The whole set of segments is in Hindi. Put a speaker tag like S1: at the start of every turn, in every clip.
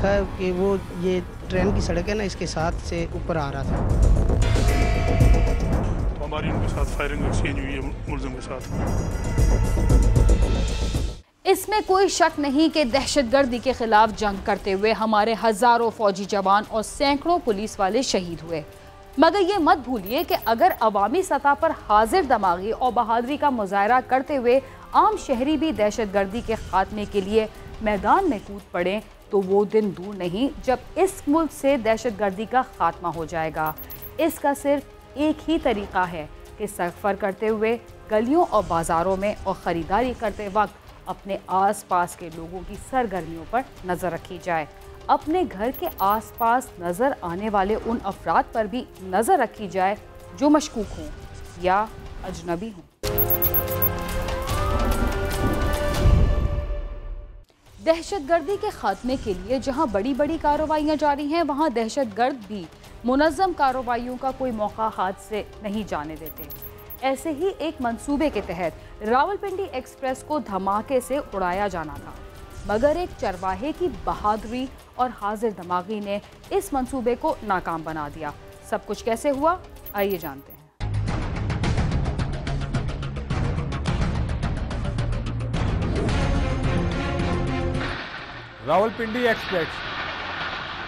S1: देखा है कि वो ये ट्रेन की सड़क है ना, इसके साथ से ऊपर आ रहा था।
S2: तो हमारी उनके साथ फायरिंग एक्सचेंज हुई है मुलजिम के साथ।
S3: इसमें कोई शक नहीं कि दहशतगर्दी के खिलाफ जंग करते हुए हमारे हजारों फौजी जवान और सैकड़ों पुलिस वाले शहीद हुए। मगर ये मत भूलिए कि अगर अवामी सतह पर हाजिर दमागी और बहादुरी का मुजाहरा करते हुए आम शहरी भी दहशतगर्दी के खात्मे के लिए मैदान में कूद पड़े तो वो दिन दूर नहीं जब इस मुल्क से दहशतगर्दी का खात्मा हो जाएगा। इसका सिर्फ एक ही तरीका है कि सफ़र करते हुए गलियों और बाज़ारों में और ख़रीदारी करते वक्त अपने आसपास के लोगों की सरगर्मियों पर नज़र रखी जाए। अपने घर के आसपास नज़र आने वाले उन अफराद पर भी नज़र रखी जाए जो मशकूक हों या अजनबी हों। दहशतगर्दी के खात्मे के लिए जहां बड़ी बड़ी कार्रवाइयां जारी हैं, वहां दहशतगर्द भी मुनज़्ज़म कार्रवाइयों का कोई मौका हाथ से नहीं जाने देते। ऐसे ही एक मंसूबे के तहत रावलपिंडी एक्सप्रेस को धमाके से उड़ाया जाना था, मगर एक चरवाहे की बहादुरी और हाजिर दमागी ने इस मंसूबे को नाकाम बना दिया। सब कुछ कैसे हुआ, आइए जानते हैं।
S4: रावलपिंडी एक्सप्रेस,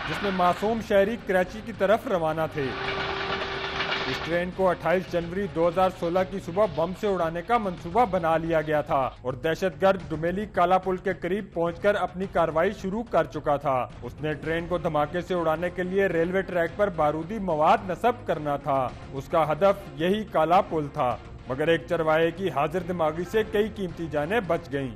S4: जिसमें मासूम शहरी कराची की तरफ रवाना थे, इस ट्रेन को 28 जनवरी 2016 की सुबह बम से उड़ाने का मंसूबा बना लिया गया था और दहशतगर्द डुमेली काला पुल के करीब पहुंचकर अपनी कार्रवाई शुरू कर चुका था। उसने ट्रेन को धमाके से उड़ाने के लिए रेलवे ट्रैक पर बारूदी मवाद नस्ब करना था। उसका हदफ यही काला पुल था, मगर एक चरवाहे की हाजिर दिमागी से कई कीमती जानें बच गयीं।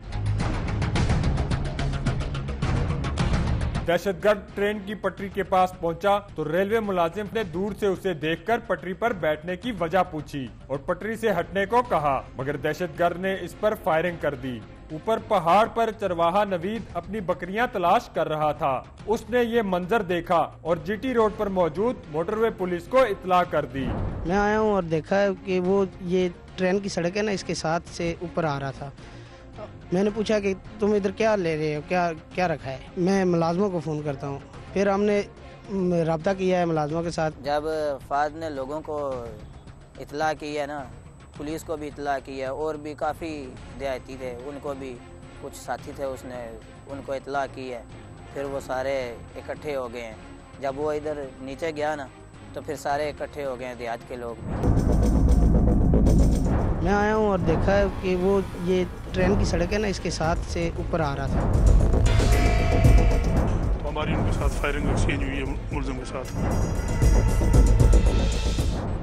S4: दहशतगर्द ट्रेन की पटरी के पास पहुंचा तो रेलवे मुलाजिम ने दूर से उसे देखकर पटरी पर बैठने की वजह पूछी और पटरी से हटने को कहा, मगर दहशतगर्द ने इस पर फायरिंग कर दी। ऊपर पहाड़ पर चरवाहा नवीद अपनी बकरियां तलाश कर रहा था। उसने ये मंजर देखा और जीटी रोड पर मौजूद मोटरवे पुलिस को इत्तला कर दी।
S1: मैं आया हूँ और देखा है कि वो ये ट्रेन की सड़क है ना, इसके साथ से ऊपर आ रहा था। मैंने पूछा कि तुम इधर क्या ले रहे हो, क्या रखा है। मैं मुलाजमों को फ़ोन करता हूँ। फिर हमने रब्ता किया है मुलाजमों के साथ।
S5: जब फाद ने लोगों को इत्तला की है ना, पुलिस को भी इत्तला की है और भी काफ़ी देहाती थे, उनको भी कुछ साथी थे, उसने उनको इत्तला की है। फिर वो सारे इकट्ठे हो गए हैं। जब वो इधर नीचे गया ना तो फिर सारे इकट्ठे हो गए हैं देहात के लोग।
S1: मैं आया हूँ और देखा है कि वो ये ट्रेन की सड़क है ना, इसके साथ से ऊपर आ रहा था।
S2: तो हमारी उनके साथ फायरिंग एक्सचेंज हुई है मुलजिम के साथ।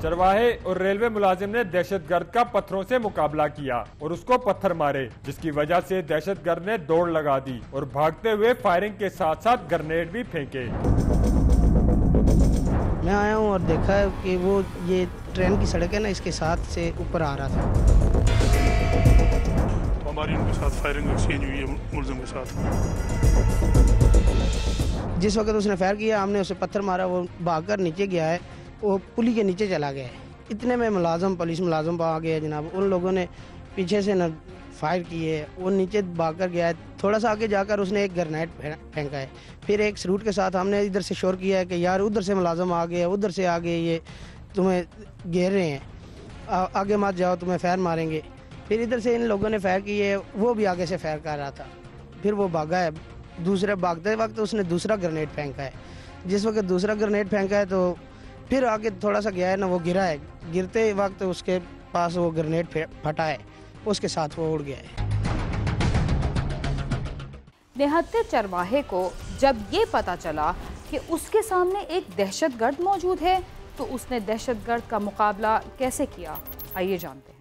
S4: चरवाहे और रेलवे मुलाजिम ने दहशतगर्द का पत्थरों से मुकाबला किया और उसको पत्थर मारे, जिसकी वजह से दहशतगर्द ने दौड़ लगा दी और भागते हुए फायरिंग के साथ साथ ग्रेनेड भी फेंके।
S1: मैं आया हूँ और देखा है कि वो ये ट्रेन की सड़क है ना, इसके साथ से ऊपर आ रहा था।
S2: तो हमारी उनके साथ फायरिंग एक्सचेंज हुई है मुलजिम के साथ।
S1: जिस वक्त उसने फायर किया, हमने उसे पत्थर मारा, वो भागकर नीचे गया है, वो पुली के नीचे चला गया है। इतने में पुलिस मुलाजम आ गया जनाब। उन लोगों ने पीछे से न फायर किए, वो नीचे भागकर गया है। थोड़ा सा आगे जाकर उसने एक ग्रेनेड फेंका है। फिर एक सरूट के साथ हमने इधर से शोर किया है कि यार उधर से मुलाजम आ गए, उधर से आ गए, ये तुम्हें घेर रहे हैं, आगे मत जाओ, तुम्हें फायर मारेंगे। फिर इधर से इन लोगों ने फायर किए, वो भी आगे से फायर कर रहा था। फिर वो भागा है। दूसरे भागते वक्त उसने दूसरा ग्रेनेड फेंका है। जिस वक्त दूसरा ग्रेनेड फेंका है तो फिर आगे थोड़ा सा गया है ना, वो गिरा है। गिरते वक्त उसके पास वो ग्रेनेड फटा है, उसके साथ वो उड़ गया है।
S3: निहत्ते चरवाहे को जब ये पता चला कि उसके सामने एक दहशतगर्द मौजूद है तो उसने दहशतगर्द का मुकाबला कैसे किया, आइए जानते हैं।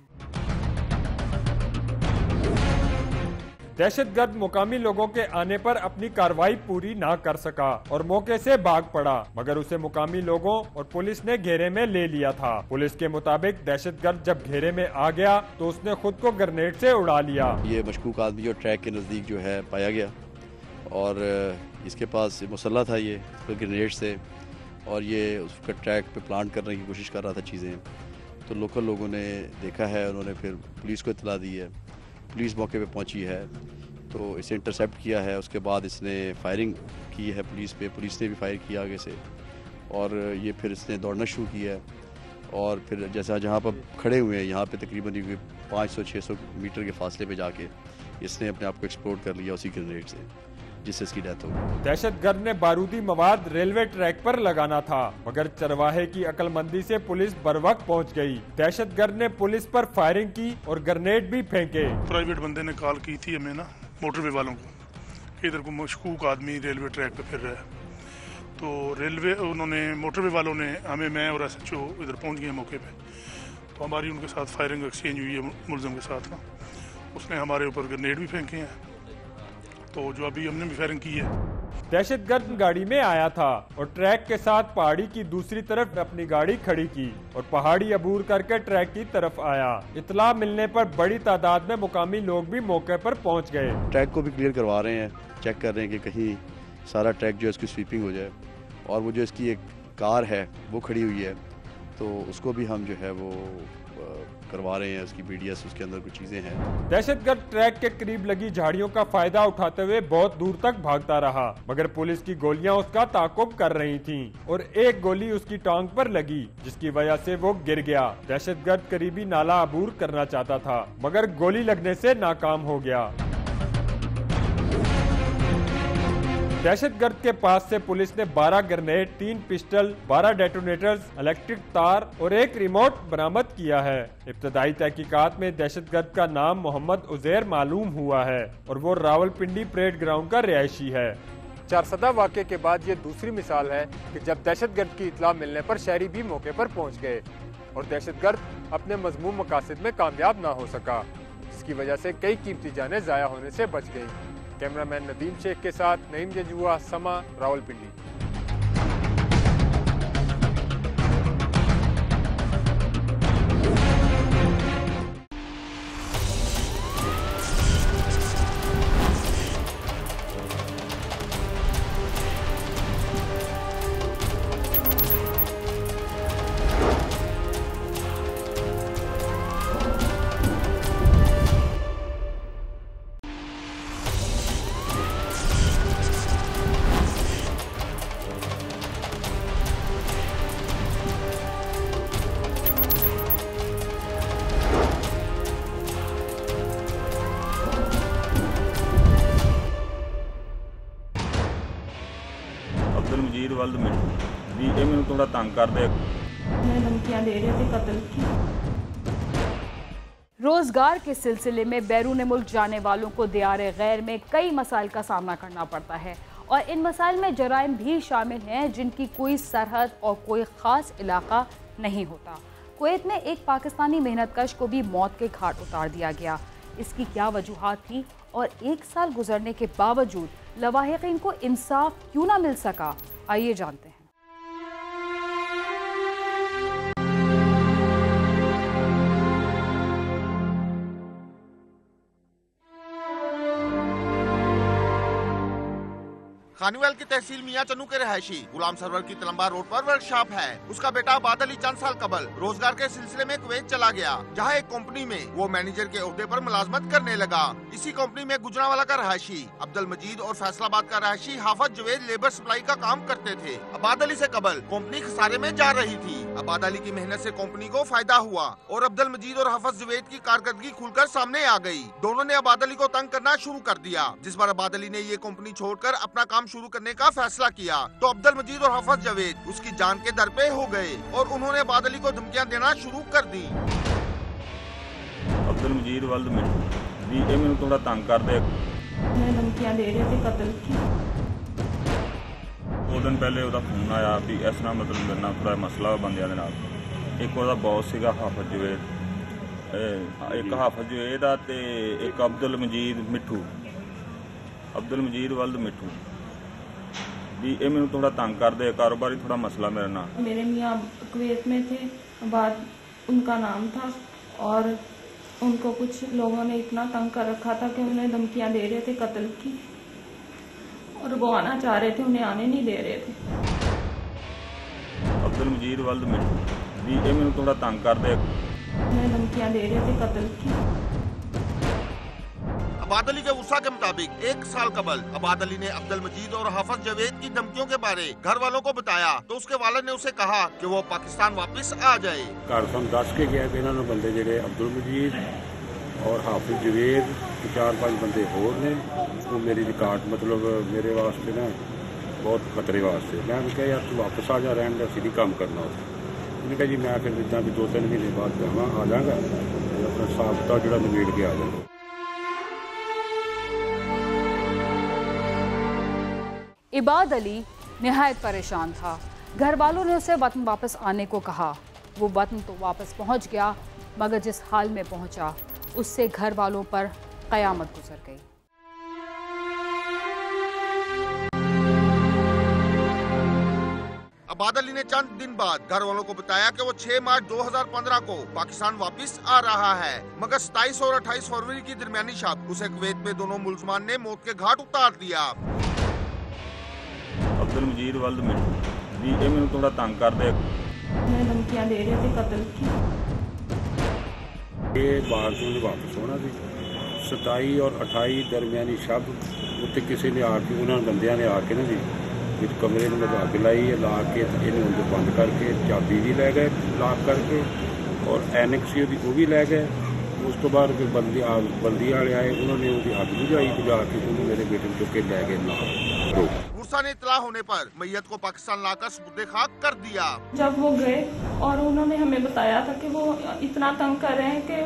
S4: दहशतगर्द मुकामी लोगों के आने पर अपनी कार्रवाई पूरी ना कर सका और मौके से भाग पड़ा, मगर उसे मुकामी लोगों और पुलिस ने घेरे में ले लिया था। पुलिस के मुताबिक दहशतगर्द जब घेरे में आ गया तो उसने खुद को ग्रेनेड से उड़ा लिया।
S6: ये मशकूक आदमी जो ट्रैक के नज़दीक जो है पाया गया और इसके पास मुसल्ला था ये ग्रेनेड से, और ये उसका ट्रैक पे प्लांट करने की कोशिश कर रहा था चीज़ें। तो लोकल लोगों ने देखा है, उन्होंने फिर पुलिस को इत्तला दी है। पुलिस मौके पे पहुंची है। तो इसे इंटरसेप्ट किया है। उसके बाद इसने फायरिंग की है पुलिस पे, पुलिस ने भी फायर किया आगे से, और ये फिर इसने दौड़ना शुरू किया है। और फिर जैसा जहाँ पर खड़े हुए हैं यहाँ पे तकरीबन 500-600 मीटर के फासले पे जाके इसने अपने आप को एक्सप्लोड कर लिया उसी ग्रेनेड से, जिससे इसकी डेथ हो गई।
S4: दहशतगर्द ने बारूदी मवाद रेलवे ट्रैक पर लगाना था, मगर चरवाहे की अक्लमंदी से पुलिस बरवक्त पहुंच गई। दहशतगर्द ने पुलिस पर फायरिंग की और ग्रेनेड भी फेंके।
S2: प्राइवेट बंदे ने कॉल की थी हमें ना, मोटरवे वालों को, इधर को मशकूक आदमी रेलवे ट्रैक पे फिर रहा है। तो मोटरवे वालों ने हमें, मैं और SHO इधर पहुंच गए मौके पे। तो हमारी उनके साथ फायरिंग एक्सचेंज हुई है मुलजिम के साथ ना। उसने हमारे ऊपर ग्रेनेड भी फेंके हैं, तो जो अभी हमने भी फायरिंग की है।
S4: दहशतगर्द गाड़ी में आया था और ट्रैक के साथ पहाड़ी की दूसरी तरफ अपनी गाड़ी खड़ी की और पहाड़ी अबूर करके ट्रैक की तरफ आया। इतला मिलने पर बड़ी तादाद में मुकामी लोग भी मौके पर पहुंच गए।
S6: ट्रैक को भी क्लियर करवा रहे हैं, चेक कर रहे हैं कि कहीं सारा ट्रैक जो है उसकी स्वीपिंग हो जाए। और वो जो इसकी एक कार है वो खड़ी हुई है, तो उसको भी हम जो है वो करवा रहे हैं, उसकी BDS, उसके अंदर कुछ चीजें हैं।
S4: दहशतगर्द ट्रैक के करीब लगी झाड़ियों का फायदा उठाते हुए बहुत दूर तक भागता रहा, मगर पुलिस की गोलियां उसका ताकुब कर रही थीं और एक गोली उसकी टांग पर लगी, जिसकी वजह से वो गिर गया। दहशतगर्द करीबी नाला अबूर करना चाहता था, मगर गोली लगने से नाकाम हो गया। दहशतगर्द के पास से पुलिस ने 12 ग्रेनेड, 3 पिस्टल, 12 डेटोनेटर्स, इलेक्ट्रिक तार और एक रिमोट बरामद किया है। इब्तदाई तहकीकात में दहशतगर्द का नाम मोहम्मद उजैर मालूम हुआ है और वो रावलपिंडी परेड ग्राउंड का रिहायशी है।
S7: चारसदा वाक़े के बाद ये दूसरी मिसाल है कि जब दहशतगर्द की इतला मिलने पर शहरी भी मौके पर पहुंच गए और दहशतगर्द अपने मजमूम मकासद में कामयाब ना हो सका, जिसकी वजह से कई कीमती जानें ज़ाया होने से बच गई। कैमरामैन नदीम शेख के साथ नईम जजुआ, समा, रावलपिंडी।
S8: अब्दुल मजीद वल्द मिठू भी ये मैनू थोड़ा तंग करदे,
S9: धमकियां दे रहे थे कत्ल की।
S3: रोजगार के सिलसिले में बैरून मुल्क जाने वालों को दियारे गैर में कई मसाइल का सामना करना पड़ता है और इन मसाइल में जराइम भी शामिल हैं जिनकी कोई सरहद और कोई ख़ास इलाका नहीं होता। कुवैत में एक पाकिस्तानी मेहनतकश को भी मौत के घाट उतार दिया गया। इसकी क्या वजूहात थी और 1 साल गुजरने के बावजूद लवाहिकीन को इंसाफ क्यों ना मिल सका, आइए जानते हैं।
S10: खानीवाल की तहसील मियां चन्नू के रहायशी गुलाम सरवर की तलम्बा रोड पर वर्कशॉप है। उसका बेटा अबाद अली चंद साल कबल रोजगार के सिलसिले में कुवैत चला गया, जहां एक कंपनी में वो मैनेजर के ओहदे पर मुलाजमत करने लगा। इसी कंपनी में गुजरांवाला का रहायशी अब्दुल मजीद और फैसलाबाद का रहायशी हाफिज जवेद लेबर सप्लाई का काम करते थे। अबाद अली से कबल कंपनी खसारे में जा रही थी। अबाद अली की मेहनत से कंपनी को फायदा हुआ और अब्दुल मजीद और हाफिज जवेद की कारकर्दगी खुलकर सामने आ गई। दोनों ने अबाद अली को तंग करना शुरू कर दिया, जिस पर अबाद अली ने ये कंपनी छोड़कर अपना काम शुरू करने का फैसला किया तो अब्दुल मजीद और हाफिज जवेद उसकी जान के दर पे हो गए और उन्होंने अबाद अली को धमकियां देना शुरू कर दी।
S8: अब्दुल मजीद वल्द मिठू भी ये मैनू थोड़ा तंग करदे,
S9: धमकियां दे रहे थे कत्ल की।
S8: 2 दिन पहले ਉਹਦਾ फोन आया भी इस तरह मतलब मेरे नाल थोड़ा मसला ਬੰਦਿਆਂ ਦੇ ਨਾਲ। ਇੱਕ ਉਹਦਾ ਬੌਸ ਸੀਗਾ ਹਾਫਿਜ਼ ਜਵੇਦ, ਇੱਕ ਹਾਫਿਜ਼ ਜਵੇਦ ਆ ਤੇ ਇੱਕ ਅਬਦੁਲ ਮਜੀਦ ਮਿੱਠੂ, अब्दुल मजीद वल्द मिठू भी ये मैनू थोड़ा तंग करदे, कारोबारी थोड़ा मसला मेरे नाल।
S9: मेरे मियाँ कुवैत में थे, बाद उनका नाम था और उनको कुछ लोगों ने इतना तंग कर रखा था कि उन्हें धमकियां दे रहे थे कत्ल की और वो आना चाह रहे थे, उन्हें आने नहीं दे रहे थे।
S8: अब्दुल मजीद वल्द मिठू भी ये मैनू थोड़ा तंग करदे,
S9: उन्हें धमकियां दे रहे थे कत्ल की।
S10: अबाद अली के उर्सा के मुताबिक 1 साल कबल अबाद अली ने अब्दुल मजीद और हाफिज जवेद की धमकियों के बारे घर वालों को बताया तो उसके वालिद ने उसे कहा कि वो पाकिस्तान वापस आ जाए।
S11: घर सानू दस के गया कि इन्होंने बंदे जेडे अब्दुल मजीद और हाफिज जवेद 4-5 बंदे होर ने वो मेरी रिकॉर्ड मतलब मेरे वास्ते ना बहुत खतरे वास्ते। मैं कहा यार तू वापस आ जा, रहने असीं नहीं काम करना उसे। उन्होंने कहा जी मैं फिर जिदा भी 2-3 महीने बाद जावा आ जाऊँगा, अपना हिसाब किताब जो निबेड़ के आ जाऊँगा।
S3: इबाद अली निहायत परेशान था। घर वालों ने उसे वतन वापस आने को कहा। वो वतन तो वापस पहुंच गया, मगर जिस हाल में पहुंचा उससे घर वालों पर कयामत गुजर गई।
S10: अबाद अली ने चंद दिन बाद घर वालों को बताया कि वो 6 मार्च 2015 को पाकिस्तान वापस आ रहा है, मगर 27 और 28 फरवरी की दरमियानी शब उसे कुवैत में दोनों मुल्जमान ने मौत के घाट उतार दिया।
S8: अब्दुल मजीद वल्द मिट्टू जी ये मैंने थोड़ा तंग कर दे,
S9: धमकियां दे रहे थे कत्ल की।
S11: ये बाहर से वापस होना थी 27 और 28 दरमियानी शब उत्ते किसी ने आके उन्होंने बंदियां ने आके ना जी इस कमरे में अग लाई, ला के इन्हें अंदर बंद करके चाबी भी लै गए लॉक करके और एनक सी वो भी लै गए। उस तो बाद फिर बंदी वाले आए, उन्होंने उसकी अग बुझाई, बुझा के उन्होंने मेरे बेटे को चुक के लै गए नाल।
S10: उर्सा ने इतला होने पर मैयत को पाकिस्तान लाकर सुपुर्दे खाक कर दिया।
S9: जब वो गए और उन्होंने हमें बताया था कि वो इतना तंग कर रहे हैं कि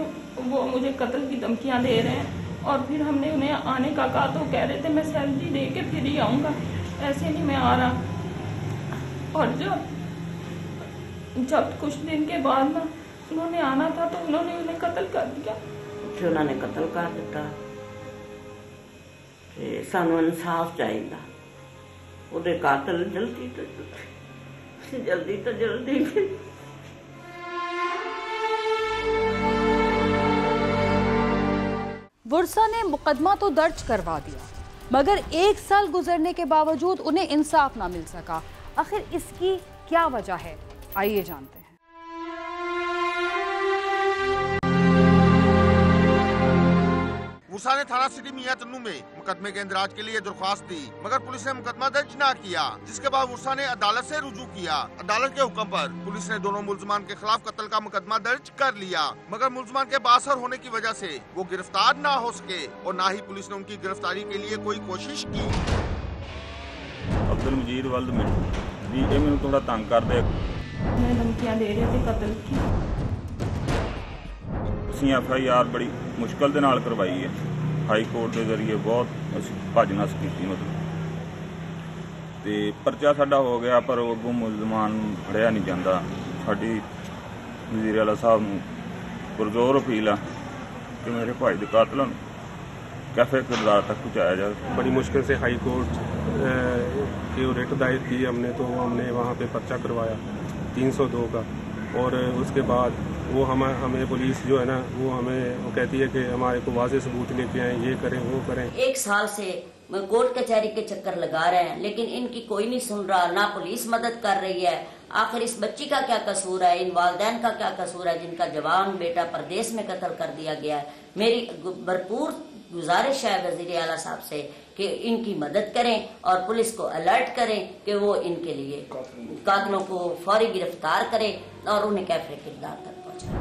S9: वो मुझे कत्ल की धमकियां दे रहे हैं, और फिर हमने उन्हें आने का कहा तो कह रहे थे मैं सैलरी दे के फिर ही आऊँगा, ऐसे नहीं मैं आ रहा। और जब कुछ दिन के बाद ना उन्होंने आना था तो उन्होंने उन्हें कत्ल कर दिया।
S12: फिर उन्होंने कत्ल कर दिता। सानू इंसाफ चाहिए, ਉਹਦੇ ਕਾਤਲ ਜਲਦੀ ਤੋਂ ਜਲਦੀ
S3: वुर्सा ने मुकदमा तो दर्ज करवा दिया, मगर 1 साल गुजरने के बावजूद उन्हें इंसाफ ना मिल सका। आखिर इसकी क्या वजह है, आइए जानते हैं।
S10: उर्सा ने थाना सिटी मियां चन्नू में मुकदमे के इंदराज के लिए दरख्वास्त दी, मगर पुलिस ने मुकदमा दर्ज न किया, जिसके बाद उर्सा ने अदालत से रुजू किया। अदालत के हुक्म पर पुलिस ने दोनों मुल्जमान के खिलाफ कत्ल का मुकदमा दर्ज कर लिया, मगर मुल्जमान के बासर होने की वजह से वो गिरफ्तार न हो सके और न ही पुलिस ने उनकी गिरफ्तारी के लिए कोई कोशिश की।
S8: अब्दुल मजीद वल्द मिट्टू जी ये मैंने थोड़ा तंग कर दे,
S9: धमकियां दे रहे थे कत्ल की।
S8: ਅਸੀਂ FIR ਬੜੀ ਮੁਸ਼ਕਲ ਦੇ ਨਾਲ ਕਰਵਾਈ ਹੈ, ਹਾਈ ਕੋਰਟ ਦੇ ਜ਼ਰੀਏ ਬਹੁਤ ਅਸੀਂ ਭੱਜ ਨੱਸ ਕੀਤੀ ਮਤਲਬ, ਤੇ ਪਰਚਾ ਸਾਡਾ ਹੋ ਗਿਆ ਪਰ ਉਹ ਅੱਗੋਂ ਮੁਲਜ਼ਮਾਨ ਫੜਿਆ ਨਹੀਂ ਜਾਂਦਾ। ਸਾਡੀ ਵਜ਼ੀਰ ਆਲਾ ਸਾਹਿਬ ਨੂੰ ਪੁਰਜ਼ੋਰ ਅਪੀਲ ਆ ਕਿ ਮੇਰੇ ਭਾਈ ਦੇ ਕਾਤਲਾਂ ਨੂੰ कैफे किरदार तक पहुँचाया जाए।
S13: बड़ी मुश्किल से हाई कोर्ट की रिट दायर की हमने, तो हमने वहाँ पे पर्चा करवाया 302 का, और उसके बाद वो हमें पुलिस जो है ना वो हमें वो कहती है कि हमारे को वाज़े सबूत लेके आए, ये करें वो करें।
S12: 1 साल से कोर्ट कचहरी के चक्कर लगा रहे हैं, लेकिन इनकी कोई नहीं सुन रहा, ना पुलिस मदद कर रही है। आखिर इस बच्ची का क्या कसूर है, इन वालिदैन का क्या कसूर है जिनका जवान बेटा परदेश में कत्ल कर दिया गया है। मेरी भरपूर गुजारिश है वज़ीर आला साहब से कि इनकी मदद करें और पुलिस को अलर्ट करें कि वो इनके लिए कातिलों को फौरी गिरफ्तार करें और उन्हें कैफे किरदार तक पहुँचाएं।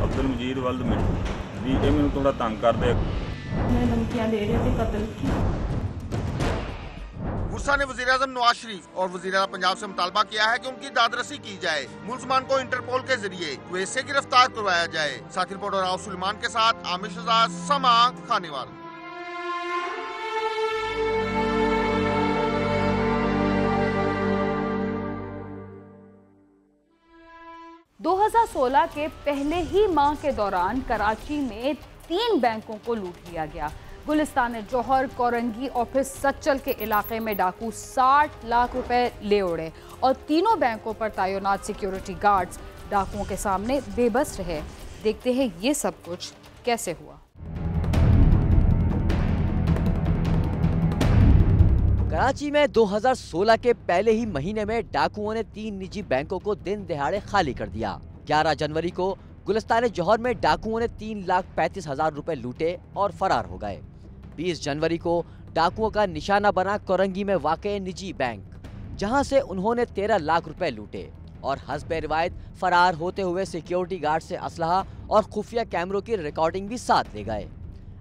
S8: अब्दुल मजीद वल्द मिट्टू जी ये मैंने थोड़ा तंग कर दे,
S9: धमकियां दे रहे थे कत्ल की।
S10: उर्सा ने वज़ीर-ए-आज़म नवाज शरीफ और वज़ीर-ए-आला पंजाब से मुतालबा किया है कि उनकी दादरसी की जाए, मुल्ज़मान को इंटरपोल के जरिए कुवैत से गिरफ्तार करवाया जाए। साथी रिपोर्टर राव सुलेमान के साथ आमिर शहजाद, समा, खानेवाल।
S3: 2016 के पहले ही माह के दौरान कराची में 3 बैंकों को लूट लिया गया। गुलिस्तान जौहर, कोरंगी और फिर सच्चल के इलाके में डाकू 60 लाख रुपए ले उड़े और तीनों बैंकों पर तैनात सिक्योरिटी गार्ड्स डाकुओं के सामने बेबस रहे। देखते हैं ये सब कुछ कैसे हुआ।
S14: कराची में 2016 के पहले ही महीने में डाकुओं ने 3 निजी बैंकों को दिन दहाड़े खाली कर दिया। 11 जनवरी को गुलिस्तान जौहर में डाकुओं ने 3,35,000 रुपए लूटे और फरार हो गए। 20 जनवरी को डाकुओं का निशाना बना कोरंगी में वाक़े निजी बैंक, जहां से उन्होंने 13 लाख रुपए लूटे और हस्बे रिवायत फरार होते हुए सिक्योरिटी गार्ड से असलहा और खुफिया कैमरों की रिकॉर्डिंग भी साथ ले गए।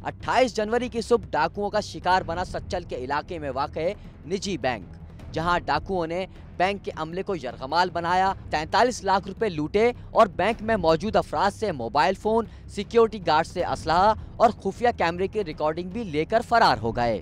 S14: 28 जनवरी की सुबह डाकुओं का शिकार बना सच्चल के इलाके में वाक़े निजी बैंक, जहां डाकुओं ने बैंक के अमले को यरगमाल बनाया, 43 लाख रुपए लूटे और बैंक में मौजूद अफराद से मोबाइल फोन, सिक्योरिटी गार्ड से असलहा और खुफिया कैमरे की रिकॉर्डिंग भी लेकर फरार हो गए।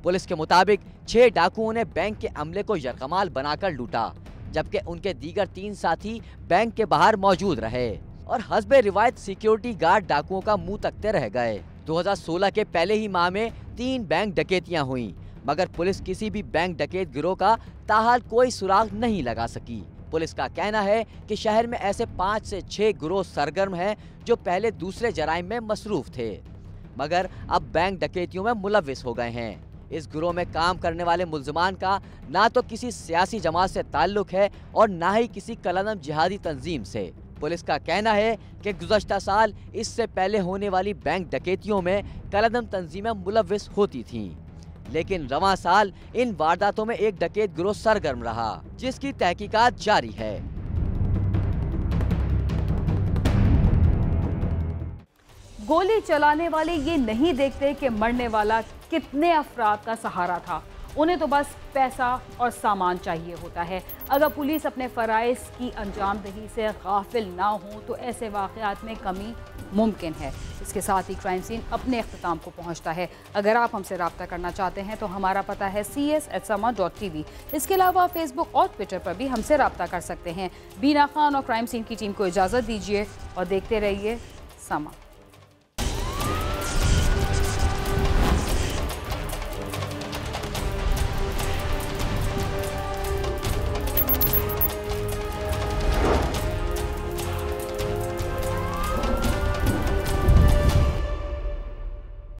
S14: पुलिस के मुताबिक 6 डाकुओं ने बैंक के अमले को यरगमाल बनाकर लूटा, जबकि उनके दीगर 3 साथी बैंक के बाहर मौजूद रहे और हस्बे रिवायत सिक्योरिटी गार्ड डाकुओं का मुंह तकते रह गए। 2016 के पहले ही माह में 3 बैंक डकैतियां हुई, मगर पुलिस किसी भी बैंक डकैत गिरोह का ताहाल कोई सुराग नहीं लगा सकी। पुलिस का कहना है कि शहर में ऐसे 5 से 6 गिरोह सरगर्म हैं जो पहले दूसरे जराइम में मसरूफ थे, मगर अब बैंक डकैतियों में मुलविस हो गए हैं। इस गिरोह में काम करने वाले मुल्जिमान का ना तो किसी सियासी जमात से ताल्लुक है और ना ही किसी कलअदम जिहादी तंजीम से। पुलिस का कहना है कि गुज़श्ता साल इससे पहले होने वाली बैंक डकैतियों में कलअदम तंजीमें मुलविस होती थीं, लेकिन रवां साल इन वारदातों में एक डकैत गिरोह सरगर्म रहा, जिसकी तहकीकात जारी है।
S3: गोली चलाने वाले ये नहीं देखते कि मरने वाला कितने अफराद का सहारा था, उन्हें तो बस पैसा और सामान चाहिए होता है। अगर पुलिस अपने फ़राइज़ की अंजामदही से गाफिल ना हो तो ऐसे वाक़यात में कमी मुमकिन है। इसके साथ ही क्राइम सीन अपने अख्ताम को पहुंचता है। अगर आप हमसे रब्ता करना चाहते हैं तो हमारा पता है cs@sama.tv। इसके अलावा फेसबुक और ट्विटर पर भी हमसे रब्ता कर सकते हैं। बीना खान और क्राइम सीन की टीम को इजाज़त दीजिए और देखते रहिए समा।